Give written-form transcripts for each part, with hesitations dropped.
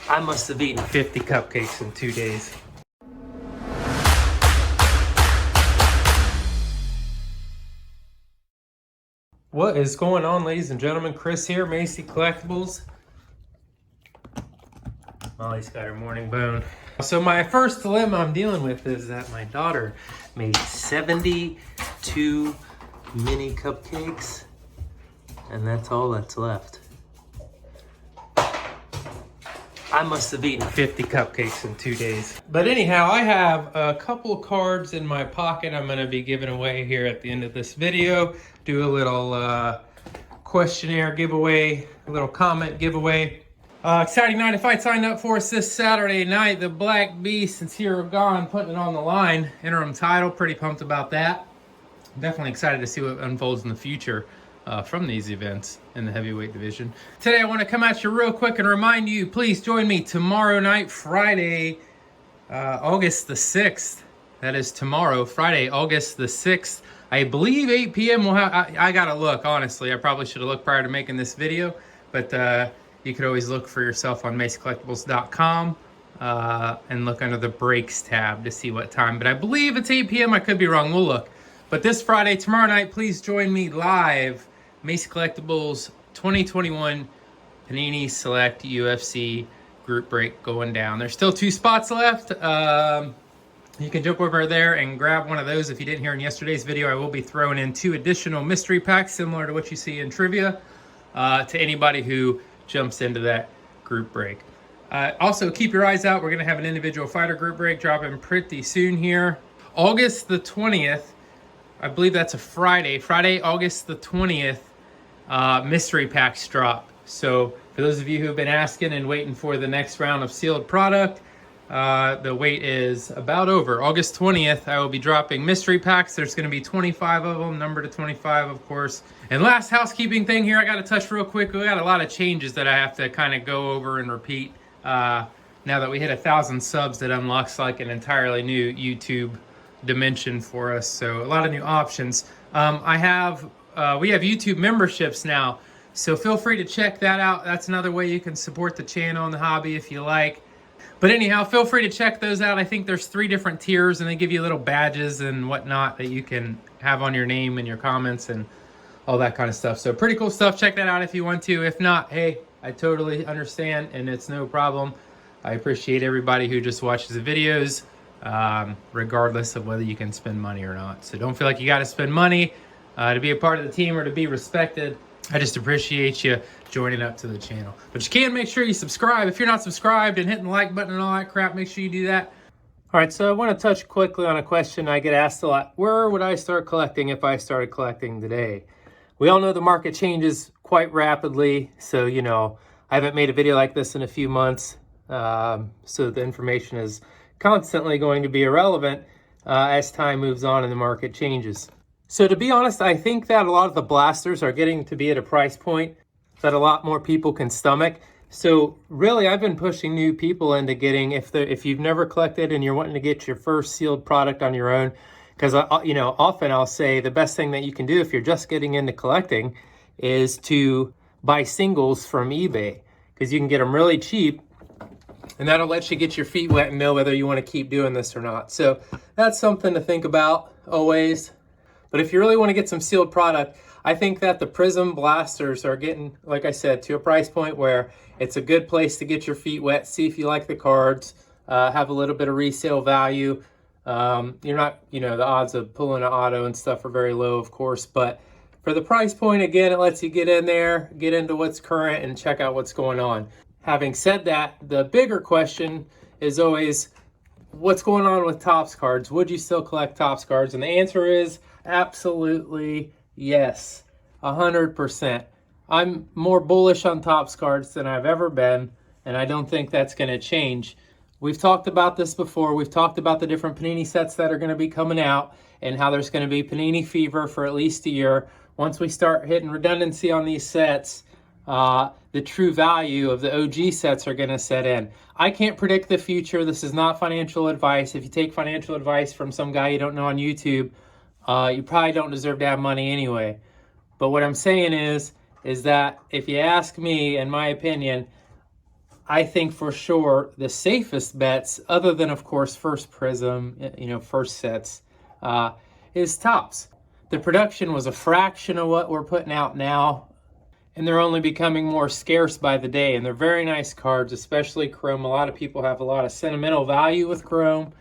I must have eaten 50 cupcakes in 2 days. What is going on, ladies and gentlemen? Chris here, Macy Collectibles. Molly's got her morning bone. So my first dilemma I'm dealing with is that my daughter made 72 mini cupcakes, and that's all that's left. I must have eaten 50 cupcakes in 2 days. But anyhow, I have a couple cards in my pocket I'm going to be giving away here at the end of this video. Do a little questionnaire giveaway, a little comment giveaway. Exciting night of fight signed up for us this Saturday night. The Black Beast and Zero Gone putting it on the line. Interim title, pretty pumped about that. Definitely excited to see what unfolds in the future from these events in the heavyweight division. Today I want to come at you real quick and remind you, please join me tomorrow night, Friday, August the 6th. That is tomorrow, Friday, August the 6th. I believe 8 p.m. we'll have, I gotta look, honestly. I probably should have looked prior to making this video, but you could always look for yourself on MacyCollectibles.com and look under the breaks tab to see what time. But I believe it's 8 p.m. I could be wrong. We'll look. But this Friday, tomorrow night, please join me live. Macy Collectibles 2021 Panini Select UFC group break going down. There's still 2 spots left. You can jump over there and grab one of those. If you didn't hear in yesterday's video, I will be throwing in 2 additional mystery packs similar to what you see in trivia to anybody who jumps into that group break. Also, keep your eyes out. We're going to have an individual fighter group break dropping pretty soon here. August the 20th, I believe that's a Friday. Friday, August the 20th, mystery packs drop. So for those of you who have been asking and waiting for the next round of sealed product, the wait is about over. August 20th, I will be dropping mystery packs. There's going to be 25 of them, number to 25, of course. And last housekeeping thing here, I got to touch real quick. We got a lot of changes that I have to kind of go over and repeat. Now that we hit 1,000 subs, that unlocks like an entirely new YouTube dimension for us. So a lot of new options. We have YouTube memberships now. So feel free to check that out. That's another way you can support the channel and the hobby if you like. But anyhow, feel free to check those out. I think there's 3 different tiers, and they give you little badges and whatnot that you can have on your name and your comments and all that kind of stuff. So pretty cool stuff. Check that out if you want to. If not, hey, I totally understand, and it's no problem. I appreciate everybody who just watches the videos, regardless of whether you can spend money or not. So don't feel like you got to spend money to be a part of the team or to be respected. I just appreciate you joining up to the channel. But you can make sure you subscribe. If you're not subscribed and hitting the like button and all that crap, make sure you do that. All right, so I want to touch quickly on a question I get asked a lot. Where would I start collecting if I started collecting today? We all know the market changes quite rapidly. So, you know, I haven't made a video like this in a few months. So the information is constantly going to be irrelevant as time moves on and the market changes. So to be honest, I think that a lot of the blasters are getting to be at a price point that a lot more people can stomach. So really, I've been pushing new people into getting, if you've never collected and you're wanting to get your first sealed product on your own, because you know, often I'll say the best thing that you can do if you're just getting into collecting is to buy singles from eBay, because you can get them really cheap, and that'll let you get your feet wet and know whether you want to keep doing this or not. So that's something to think about always. But if you really want to get some sealed product, I think that the Prism blasters are getting, like I said, to a price point where it's a good place to get your feet wet, see if you like the cards, have a little bit of resale value. You're not, you know, the odds of pulling an auto and stuff are very low, of course. But for the price point, again, it lets you get in there, get into what's current, and check out what's going on. Having said that, the bigger question is always, what's going on with Topps cards? Would you still collect Topps cards? And the answer is absolutely yes, 100%. I'm more bullish on Topps cards than I've ever been, and I don't think that's going to change. We've talked about this before. We've talked about the different Panini sets that are going to be coming out and how there's going to be Panini fever for at least a year. Once we start hitting redundancy on these sets, the true value of the OG sets are going to set in. I can't predict the future. This is not financial advice. If you take financial advice from some guy you don't know on YouTube, you probably don't deserve to have money anyway. But what I'm saying is that if you ask me, in my opinion, I think for sure the safest bets, other than of course first Prism, first sets, is Topps. The production was a fraction of what we're putting out now, and they're only becoming more scarce by the day. And they're very nice cards, especially Chrome. A lot of people have a lot of sentimental value with Chrome.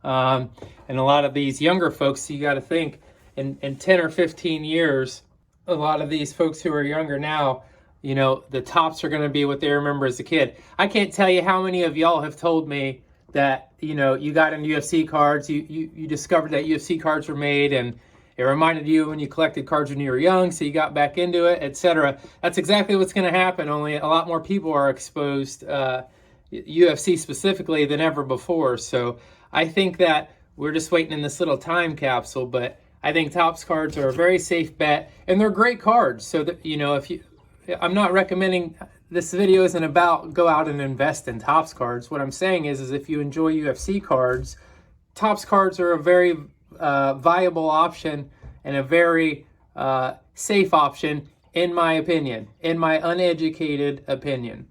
And a lot of these younger folks, you got to think, in 10 or 15 years, a lot of these folks who are younger now, the Topps are going to be what they remember as a kid. I can't tell you how many of y'all have told me that, you got into UFC cards, you discovered that UFC cards were made, and it reminded you when you collected cards when you were young, so you got back into it, etc. That's exactly what's going to happen, only a lot more people are exposed, UFC specifically, than ever before. So I think that we're just waiting in this little time capsule, but I think Topps cards are a very safe bet, and they're great cards. So that, I'm not recommending, this video isn't about go out and invest in Topps cards. What I'm saying is if you enjoy UFC cards, Topps cards are a very viable option and a very safe option, in my opinion, in my uneducated opinion.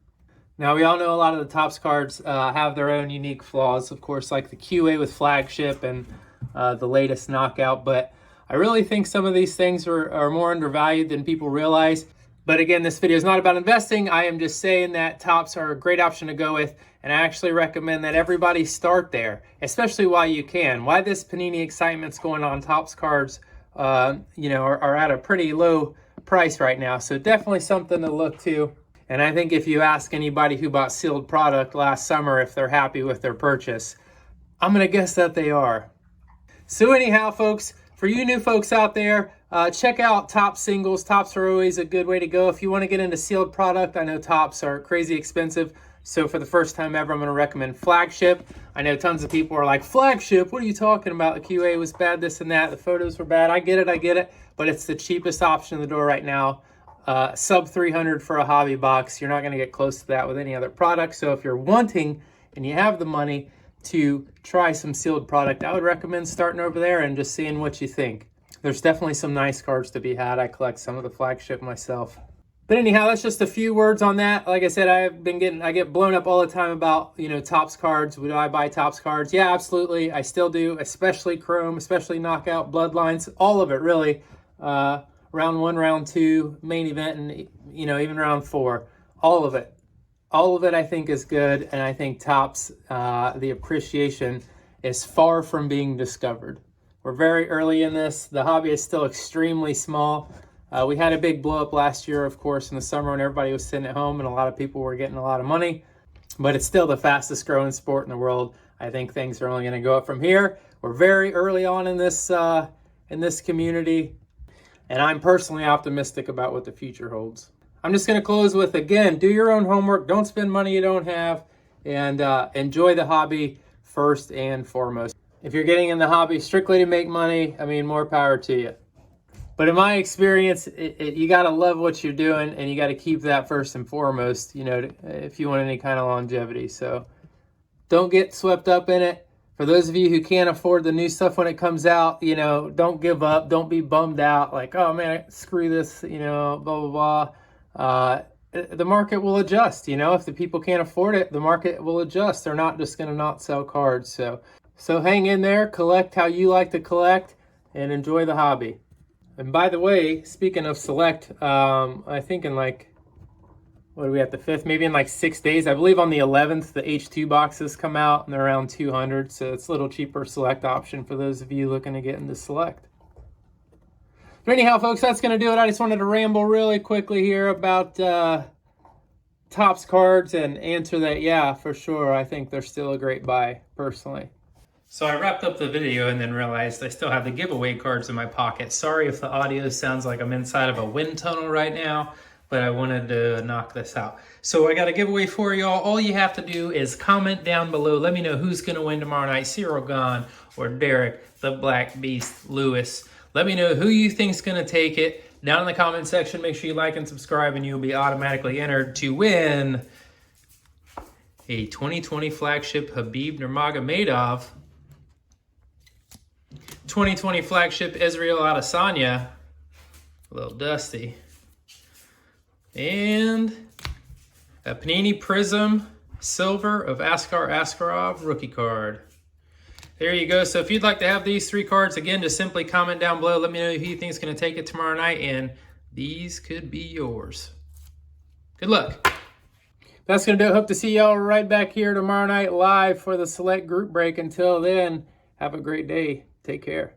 Now, we all know a lot of the Topps cards have their own unique flaws, of course, like the QA with Flagship and the latest Knockout, but I really think some of these things are more undervalued than people realize. But again, this video is not about investing. I am just saying that Topps are a great option to go with, and I actually recommend that everybody start there, especially while you can. Why this Panini excitement's going on, Topps cards, are at a pretty low price right now. So definitely something to look to. And I think if you ask anybody who bought sealed product last summer if they're happy with their purchase, I'm going to guess that they are. So anyhow, folks, for you new folks out there, check out Topps singles. Topps are always a good way to go. If you want to get into sealed product, I know Topps are crazy expensive. So for the first time ever, I'm going to recommend Flagship. I know tons of people are like, Flagship, what are you talking about? The QA was bad, this and that. The photos were bad. I get it. But it's the cheapest option in the door right now. Sub 300 for a hobby box. You're not going to get close to that with any other product. So if you're wanting and you have the money to try some sealed product, I would recommend starting over there and just seeing what you think. There's definitely some nice cards to be had. I collect some of the Flagship myself. But anyhow, that's just a few words on that. Like I said, I get blown up all the time about, Topps cards. Would I buy Topps cards? Yeah, absolutely. I still do, especially Chrome, especially Knockout, Bloodlines, all of it really. Round 1, round 2, main event, and even round 4, all of it I think is good. And I think Topps, the appreciation is far from being discovered. We're very early in this. The hobby is still extremely small. We had a big blow up last year, of course, in the summer when everybody was sitting at home and a lot of people were getting a lot of money, but it's still the fastest growing sport in the world. I think things are only going to go up from here. We're very early on in this community, and I'm personally optimistic about what the future holds. I'm just going to close with, again, do your own homework. Don't spend money you don't have, and enjoy the hobby first and foremost. If you're getting in the hobby strictly to make money, more power to you. But in my experience, you got to love what you're doing, and you got to keep that first and foremost, if you want any kind of longevity. So don't get swept up in it. For those of you who can't afford the new stuff when it comes out, don't give up. Don't be bummed out like, oh man, screw this, blah, blah, blah. The market will adjust. If the people can't afford it, the market will adjust. They're not just going to not sell cards. So hang in there, collect how you like to collect, and enjoy the hobby. And by the way, speaking of select, I think in what are we at, the 5th? Maybe in 6 days. I believe on the 11th, the H2 boxes come out, and they're around 200. So it's a little cheaper select option for those of you looking to get into select. But anyhow, folks, that's going to do it. I just wanted to ramble really quickly here about Topps cards and answer that, yeah, for sure. I think they're still a great buy, personally. So I wrapped up the video and then realized I still have the giveaway cards in my pocket. Sorry if the audio sounds like I'm inside of a wind tunnel right now, but I wanted to knock this out. So I got a giveaway for y'all. All you have to do is comment down below. Let me know who's going to win tomorrow night, Cyril Gahn or Derek, the Black Beast Lewis. Let me know who you think's going to take it. Down in the comment section, make sure you like and subscribe, and you'll be automatically entered to win a 2020 Flagship Khabib Nurmagomedov, 2020 Flagship Israel Adesanya, a little dusty, and a Panini Prism Silver of Askar Askarov rookie card. There you go. So if you'd like to have these 3 cards, again, just simply comment down below. Let me know who you think is going to take it tomorrow night, and these could be yours. Good luck. That's going to do it. Hope to see y'all right back here tomorrow night live for the select group break. Until then, have a great day. Take care.